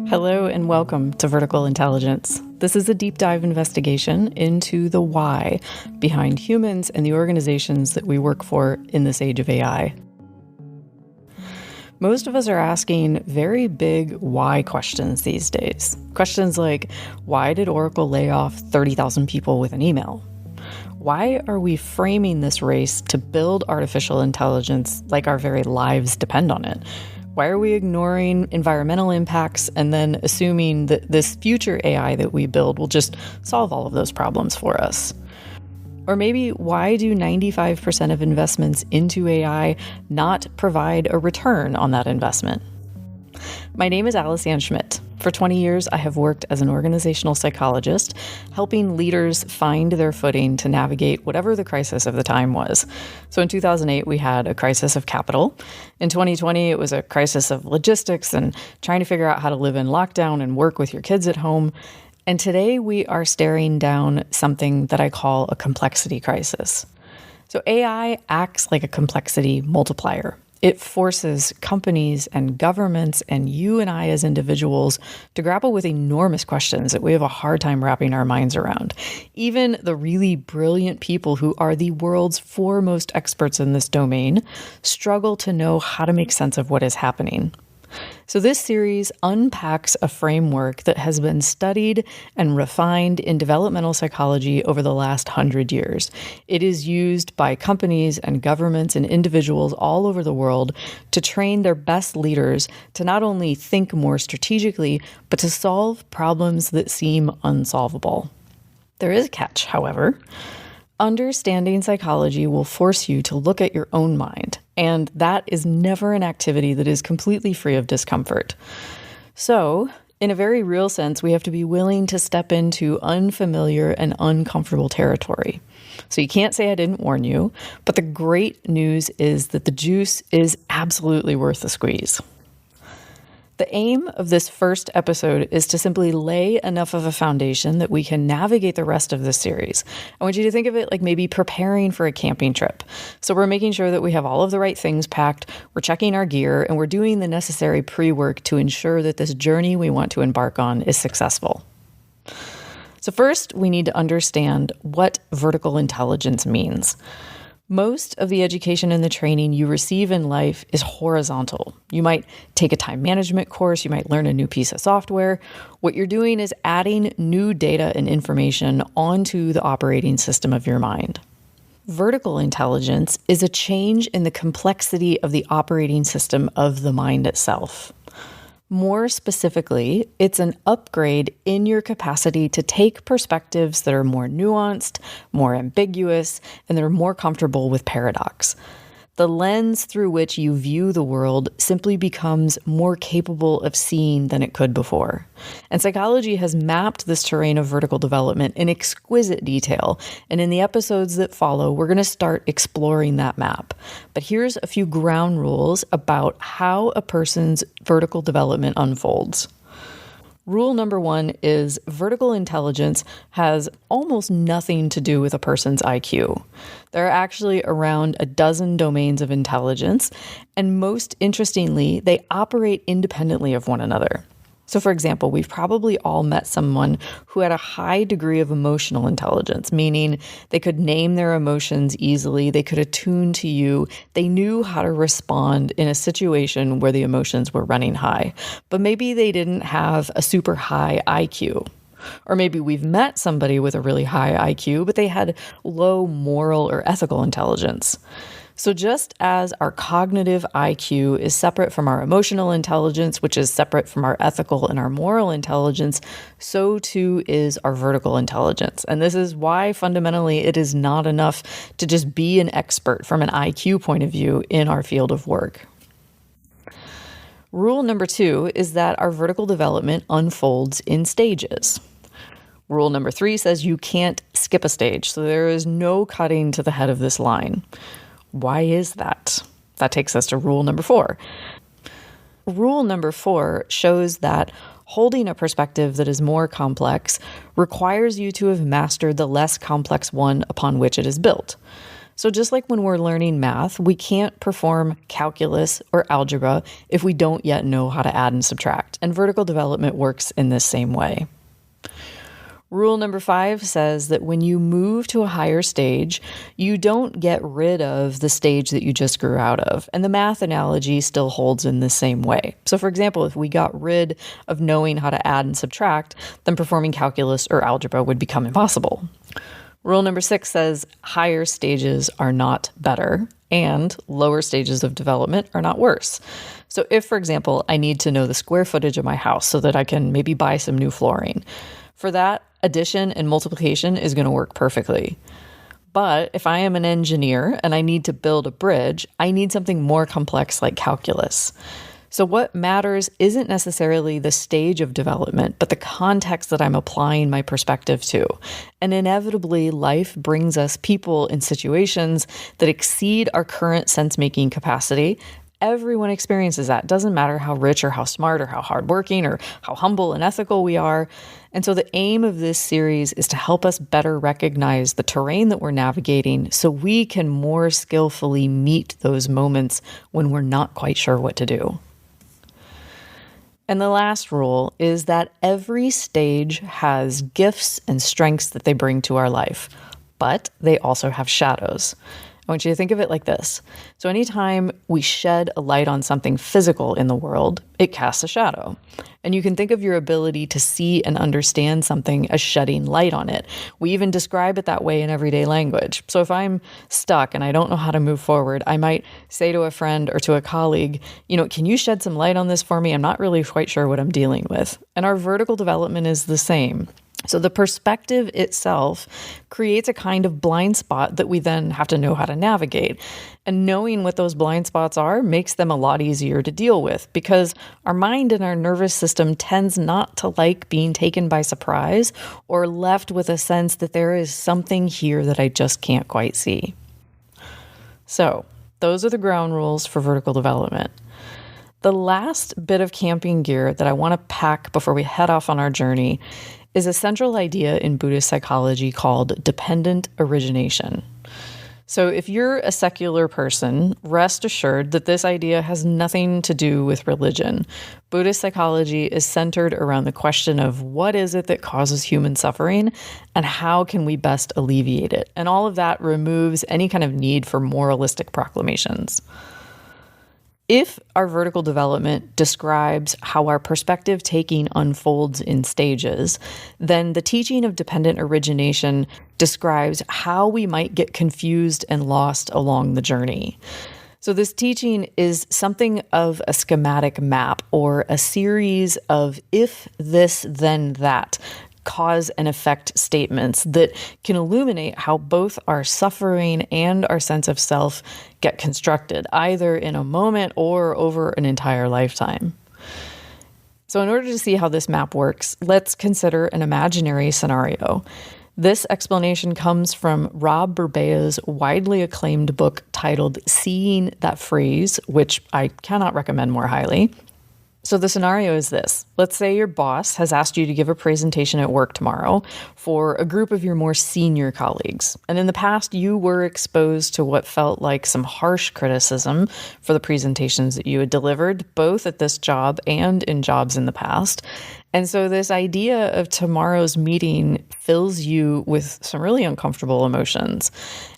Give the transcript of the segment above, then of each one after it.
Hello and welcome to Vertical Intelligence. This is a deep dive investigation into the why behind humans and the organizations that we work for in this age of AI. Most of us are asking very big why questions these days. Questions like, why did Oracle lay off 30,000 people with an email? Why are we framing this race to build artificial intelligence like our very lives depend on it? Why are we ignoring environmental impacts and then assuming that this future AI that we build will just solve all of those problems for us? Or maybe why do 95% of investments into AI not provide a return on that investment? My name is Aliceanne Schmidt. For 20 years, I have worked as an organizational psychologist, helping leaders find their footing to navigate whatever the crisis of the time was. So in 2008, we had a crisis of capital. In 2020, it was a crisis of logistics and trying to figure out how to live in lockdown and work with your kids at home. And today we are staring down something that I call a complexity crisis. So AI acts like a complexity multiplier. It forces companies and governments and you and I as individuals to grapple with enormous questions that we have a hard time wrapping our minds around. Even the really brilliant people who are the world's foremost experts in this domain struggle to know how to make sense of what is happening. So this series unpacks a framework that has been studied and refined in developmental psychology over the last 100 years. It is used by companies and governments and individuals all over the world to train their best leaders to not only think more strategically, but to solve problems that seem unsolvable. There is a catch, however. Understanding psychology will force you to look at your own mind, and that is never an activity that is completely free of discomfort. So, in a very real sense, we have to be willing to step into unfamiliar and uncomfortable territory. So you can't say I didn't warn you, but the great news is that the juice is absolutely worth the squeeze. The aim of this first episode is to simply lay enough of a foundation that we can navigate the rest of this series. I want you to think of it like maybe preparing for a camping trip. So we're making sure that we have all of the right things packed, we're checking our gear, and we're doing the necessary pre-work to ensure that this journey we want to embark on is successful. So first, we need to understand what vertical intelligence means. Most of the education and the training you receive in life is horizontal. You might take a time management course, you might learn a new piece of software. What you're doing is adding new data and information onto the operating system of your mind. Vertical intelligence is a change in the complexity of the operating system of the mind itself. More specifically, it's an upgrade in your capacity to take perspectives that are more nuanced, more ambiguous, and that are more comfortable with paradox. The lens through which you view the world simply becomes more capable of seeing than it could before. And psychology has mapped this terrain of vertical development in exquisite detail. And in the episodes that follow, we're going to start exploring that map. But here's a few ground rules about how a person's vertical development unfolds. Rule number 1 is vertical intelligence has almost nothing to do with a person's IQ. There are actually around a dozen domains of intelligence, and most interestingly, they operate independently of one another. So for example, we've probably all met someone who had a high degree of emotional intelligence, meaning they could name their emotions easily, they could attune to you, they knew how to respond in a situation where the emotions were running high. But maybe they didn't have a super high IQ. Or maybe we've met somebody with a really high IQ, but they had low moral or ethical intelligence. So just as our cognitive IQ is separate from our emotional intelligence, which is separate from our ethical and our moral intelligence, so too is our vertical intelligence. And this is why fundamentally it is not enough to just be an expert from an IQ point of view in our field of work. Rule number 2 is that our vertical development unfolds in stages. Rule number 3 says you can't skip a stage, so there is no cutting to the head of this line. Why is that? That takes us to rule number 4. Rule number 4 shows that holding a perspective that is more complex requires you to have mastered the less complex one upon which it is built. So just like when we're learning math, we can't perform calculus or algebra if we don't yet know how to add and subtract. And vertical development works in this same way. Rule number 5 says that when you move to a higher stage, you don't get rid of the stage that you just grew out of. And the math analogy still holds in the same way. So for example, if we got rid of knowing how to add and subtract, then performing calculus or algebra would become impossible. Rule number 6 says higher stages are not better and lower stages of development are not worse. So if, for example, I need to know the square footage of my house so that I can maybe buy some new flooring, for that, addition and multiplication is going to work perfectly. But if I am an engineer and I need to build a bridge, I need something more complex like calculus. So what matters isn't necessarily the stage of development, but the context that I'm applying my perspective to. And inevitably, life brings us people in situations that exceed our current sense-making capacity. Everyone experiences that. It doesn't matter how rich or how smart or how hardworking or how humble and ethical we are. And so the aim of this series is to help us better recognize the terrain that we're navigating so we can more skillfully meet those moments when we're not quite sure what to do. And the last rule is that every stage has gifts and strengths that they bring to our life, but they also have shadows. I want you to think of it like this. So anytime we shed a light on something physical in the world, it casts a shadow. And you can think of your ability to see and understand something as shedding light on it. We even describe it that way in everyday language. So if I'm stuck and I don't know how to move forward, I might say to a friend or to a colleague, can you shed some light on this for me? I'm not really quite sure what I'm dealing with. And our vertical development is the same. So the perspective itself creates a kind of blind spot that we then have to know how to navigate. And knowing what those blind spots are makes them a lot easier to deal with because our mind and our nervous system tends not to like being taken by surprise or left with a sense that there is something here that I just can't quite see. So those are the ground rules for vertical development. The last bit of camping gear that I want to pack before we head off on our journey is a central idea in Buddhist psychology called dependent origination. So if you're a secular person, rest assured that this idea has nothing to do with religion. Buddhist psychology is centered around the question of what is it that causes human suffering and how can we best alleviate it? And all of that removes any kind of need for moralistic proclamations. If our vertical development describes how our perspective taking unfolds in stages, then the teaching of dependent origination describes how we might get confused and lost along the journey. So this teaching is something of a schematic map or a series of if this, then that, cause and effect statements that can illuminate how both our suffering and our sense of self get constructed, either in a moment or over an entire lifetime. So in order to see how this map works, let's consider an imaginary scenario. This explanation comes from Rob Burbea's widely acclaimed book titled Seeing That Phrase, which I cannot recommend more highly. So the scenario is this. Let's say your boss has asked you to give a presentation at work tomorrow for a group of your more senior colleagues. And in the past, you were exposed to what felt like some harsh criticism for the presentations that you had delivered, both at this job and in jobs in the past. And so this idea of tomorrow's meeting fills you with some really uncomfortable emotions.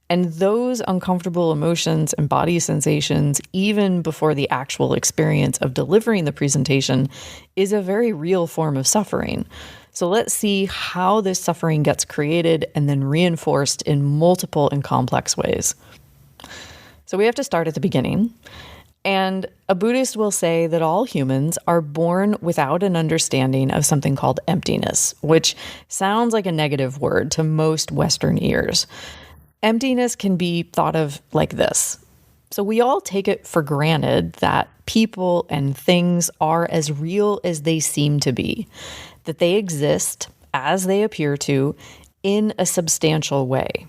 And those uncomfortable emotions and body sensations, even before the actual experience of delivering the presentation, is a very real form of suffering. So let's see how this suffering gets created and then reinforced in multiple and complex ways. So we have to start at the beginning. And a Buddhist will say that all humans are born without an understanding of something called emptiness, which sounds like a negative word to most Western ears. Emptiness can be thought of like this. So we all take it for granted that people and things are as real as they seem to be, that they exist as they appear to in a substantial way.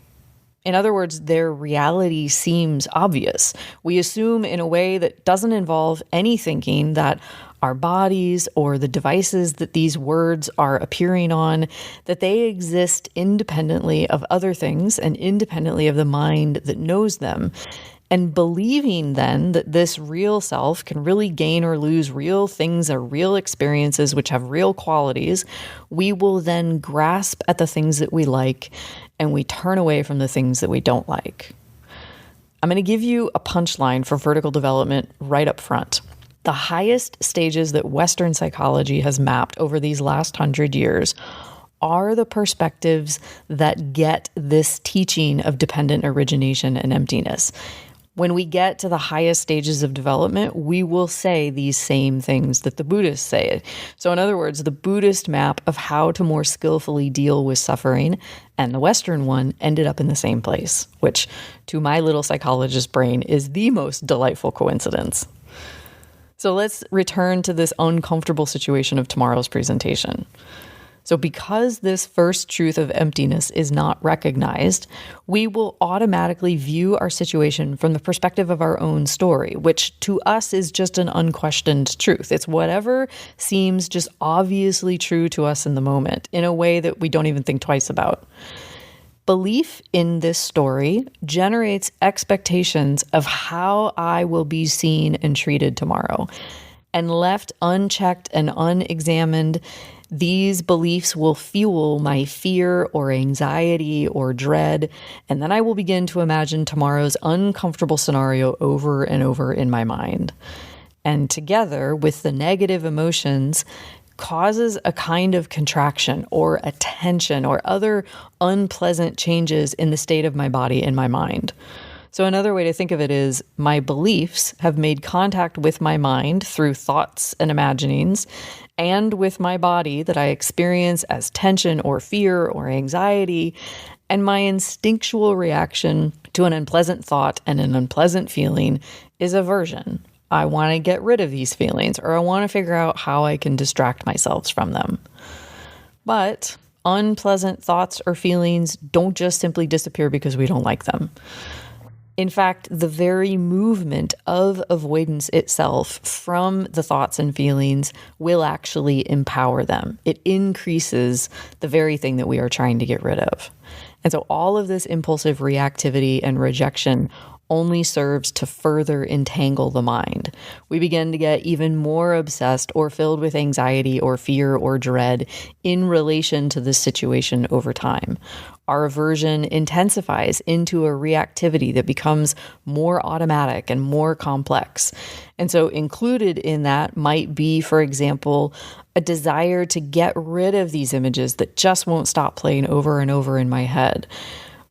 In other words, their reality seems obvious. We assume in a way that doesn't involve any thinking that our bodies, or the devices that these words are appearing on, that they exist independently of other things and independently of the mind that knows them. And believing then that this real self can really gain or lose real things or real experiences which have real qualities, we will then grasp at the things that we like and we turn away from the things that we don't like. I'm going to give you a punchline for vertical development right up front. The highest stages that Western psychology has mapped over these last 100 years are the perspectives that get this teaching of dependent origination and emptiness. When we get to the highest stages of development, we will say these same things that the Buddhists say. So in other words, the Buddhist map of how to more skillfully deal with suffering and the Western one ended up in the same place, which to my little psychologist brain is the most delightful coincidence. So let's return to this uncomfortable situation of tomorrow's presentation. So because this first truth of emptiness is not recognized, we will automatically view our situation from the perspective of our own story, which to us is just an unquestioned truth. It's whatever seems just obviously true to us in the moment, in a way that we don't even think twice about. Belief in this story generates expectations of how I will be seen and treated tomorrow. And left unchecked and unexamined, these beliefs will fuel my fear or anxiety or dread, and then I will begin to imagine tomorrow's uncomfortable scenario over and over in my mind. And together with the negative emotions, causes a kind of contraction or a tension or other unpleasant changes in the state of my body and my mind. So another way to think of it is my beliefs have made contact with my mind through thoughts and imaginings and with my body that I experience as tension or fear or anxiety. And my instinctual reaction to an unpleasant thought and an unpleasant feeling is aversion. I want to get rid of these feelings, or I want to figure out how I can distract myself from them. But unpleasant thoughts or feelings don't just simply disappear because we don't like them. In fact, the very movement of avoidance itself from the thoughts and feelings will actually empower them. It increases the very thing that we are trying to get rid of. And so all of this impulsive reactivity and rejection only serves to further entangle the mind. We begin to get even more obsessed or filled with anxiety or fear or dread in relation to this situation over time. Our aversion intensifies into a reactivity that becomes more automatic and more complex. And so included in that might be, for example, a desire to get rid of these images that just won't stop playing over and over in my head.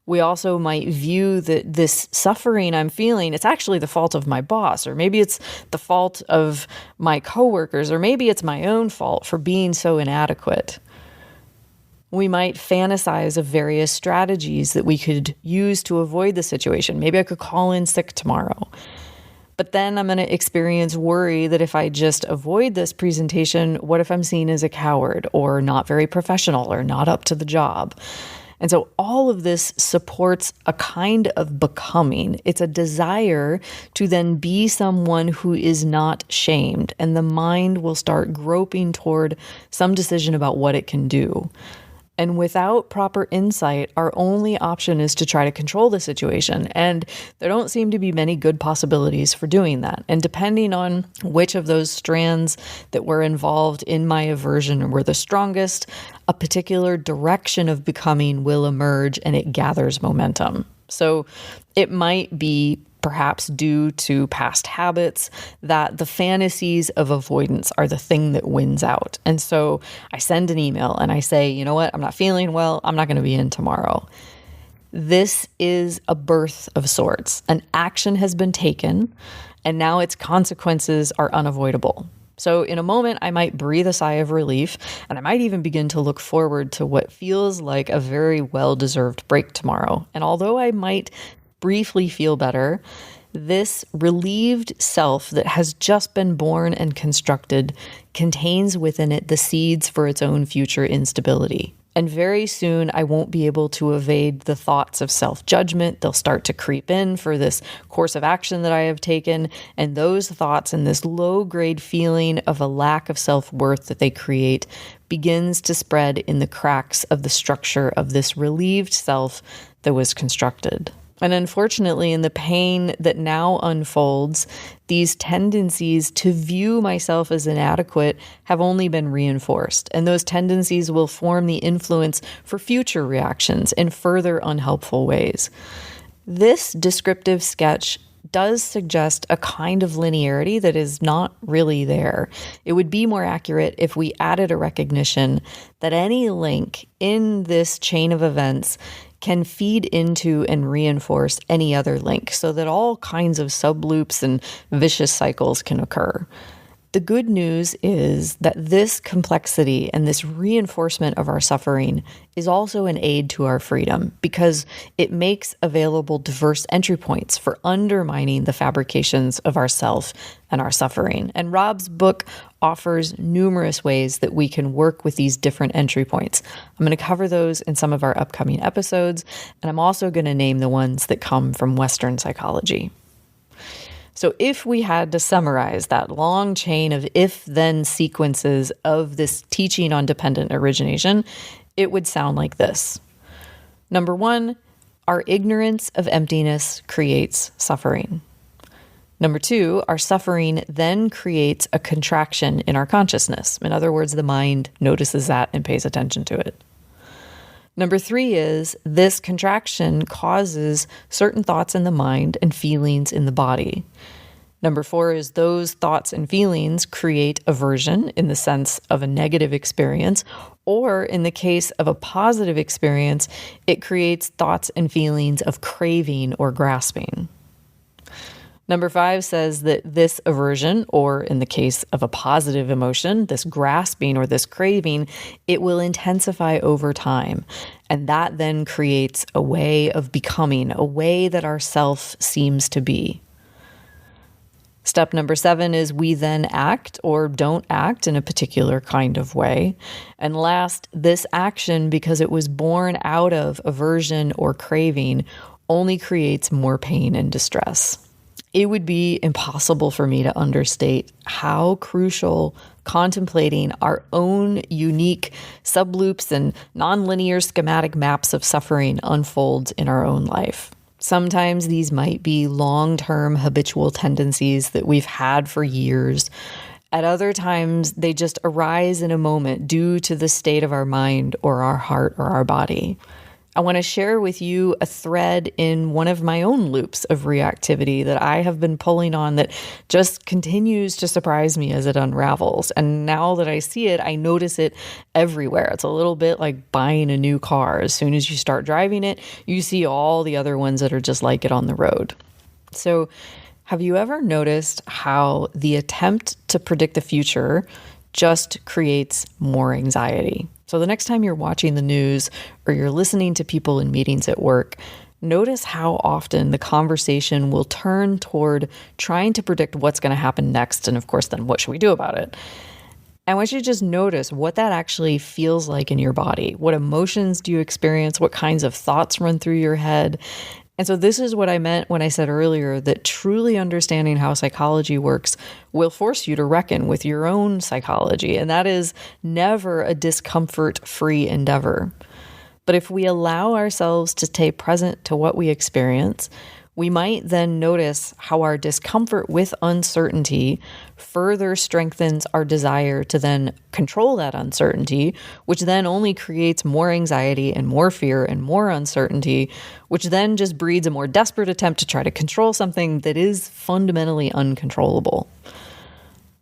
We also might view that this suffering I'm feeling, it's actually the fault of my boss, or maybe it's the fault of my coworkers, or maybe it's my own fault for being so inadequate. We might fantasize of various strategies that we could use to avoid the situation. Maybe I could call in sick tomorrow. But then I'm going to experience worry that if I just avoid this presentation, what if I'm seen as a coward or not very professional or not up to the job? And so all of this supports a kind of becoming. It's a desire to then be someone who is not shamed, and the mind will start groping toward some decision about what it can do. And without proper insight, our only option is to try to control the situation. And there don't seem to be many good possibilities for doing that. And depending on which of those strands that were involved in my aversion were the strongest, a particular direction of becoming will emerge and it gathers momentum. So it might be perhaps due to past habits that the fantasies of avoidance are the thing that wins out. And so I send an email and I say, you know what, I'm not feeling well. I'm not going to be in tomorrow. This is a birth of sorts. An action has been taken and now its consequences are unavoidable. So in a moment, I might breathe a sigh of relief, and I might even begin to look forward to what feels like a very well-deserved break tomorrow. And although I might briefly feel better, this relieved self that has just been born and constructed contains within it the seeds for its own future instability. And very soon, I won't be able to evade the thoughts of self-judgment. They'll start to creep in for this course of action that I have taken. And those thoughts and this low-grade feeling of a lack of self-worth that they create begins to spread in the cracks of the structure of this relieved self that was constructed. And unfortunately, in the pain that now unfolds, these tendencies to view myself as inadequate have only been reinforced. And those tendencies will form the influence for future reactions in further unhelpful ways. This descriptive sketch does suggest a kind of linearity that is not really there. It would be more accurate if we added a recognition that any link in this chain of events can feed into and reinforce any other link so that all kinds of subloops and vicious cycles can occur. The good news is that this complexity and this reinforcement of our suffering is also an aid to our freedom because it makes available diverse entry points for undermining the fabrications of ourself and our suffering. And Rob's book offers numerous ways that we can work with these different entry points. I'm going to cover those in some of our upcoming episodes, and I'm also going to name the ones that come from Western psychology. So if we had to summarize that long chain of if-then sequences of this teaching on dependent origination, it would sound like this. Number 1, our ignorance of emptiness creates suffering. Number 2, our suffering then creates a contraction in our consciousness. In other words, the mind notices that and pays attention to it. Number 3 is this contraction causes certain thoughts in the mind and feelings in the body. Number 4 is those thoughts and feelings create aversion in the sense of a negative experience, or in the case of a positive experience, it creates thoughts and feelings of craving or grasping. Number 5 says that this aversion, or in the case of a positive emotion, this grasping or this craving, it will intensify over time. And that then creates a way of becoming, a way that our self seems to be. Step number 7 is we then act or don't act in a particular kind of way. And last, this action, because it was born out of aversion or craving, only creates more pain and distress. It would be impossible for me to understate how crucial contemplating our own unique subloops and nonlinear schematic maps of suffering unfolds in our own life. Sometimes these might be long-term habitual tendencies that we've had for years. At other times, they just arise in a moment due to the state of our mind or our heart or our body. I want to share with you a thread in one of my own loops of reactivity that I have been pulling on that just continues to surprise me as it unravels. And now that I see it, I notice it everywhere. It's a little bit like buying a new car. As soon as you start driving it, you see all the other ones that are just like it on the road. So, have you ever noticed how the attempt to predict the future just creates more anxiety? So the next time you're watching the news or you're listening to people in meetings at work, notice how often the conversation will turn toward trying to predict what's going to happen next. And of course, then what should we do about it? I want you to just notice what that actually feels like in your body. What emotions do you experience? What kinds of thoughts run through your head? And so this is what I meant when I said earlier that truly understanding how psychology works will force you to reckon with your own psychology. And that is never a discomfort-free endeavor. But if we allow ourselves to stay present to what we experience, we might then notice how our discomfort with uncertainty further strengthens our desire to then control that uncertainty, which then only creates more anxiety and more fear and more uncertainty, which then just breeds a more desperate attempt to try to control something that is fundamentally uncontrollable.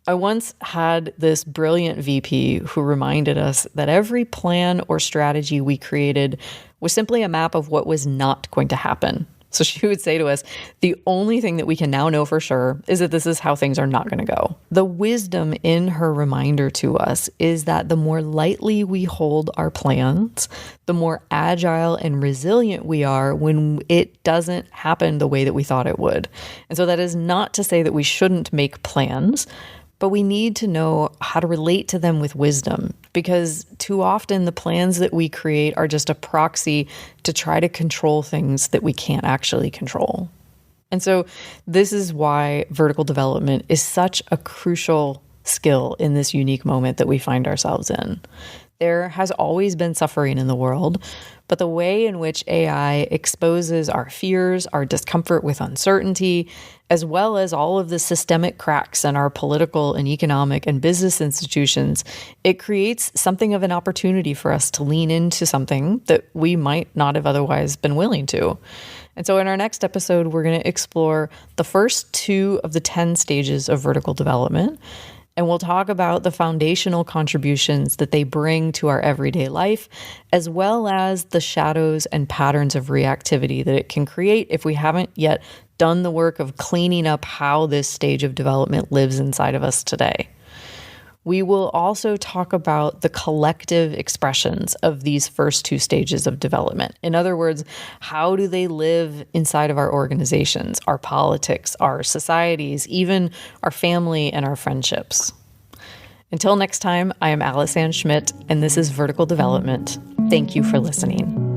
I once had this brilliant VP who reminded us that every plan or strategy we created was simply a map of what was not going to happen. So she would say to us, the only thing that we can now know for sure is that this is how things are not going to go. The wisdom in her reminder to us is that the more lightly we hold our plans, the more agile and resilient we are when it doesn't happen the way that we thought it would. And so that is not to say that we shouldn't make plans, but we need to know how to relate to them with wisdom, because too often the plans that we create are just a proxy to try to control things that we can't actually control. And so this is why vertical development is such a crucial skill in this unique moment that we find ourselves in. There has always been suffering in the world, but the way in which AI exposes our fears, our discomfort with uncertainty, as well as all of the systemic cracks in our political and economic and business institutions, it creates something of an opportunity for us to lean into something that we might not have otherwise been willing to. And so in our next episode, we're going to explore the first 2 of the 10 stages of vertical development. And we'll talk about the foundational contributions that they bring to our everyday life, as well as the shadows and patterns of reactivity that it can create if we haven't yet done the work of cleaning up how this stage of development lives inside of us today. We will also talk about the collective expressions of these first 2 stages of development. In other words, how do they live inside of our organizations, our politics, our societies, even our family and our friendships? Until next time, I am Aliceanne Schmidt, and this is Vertical Development. Thank you for listening.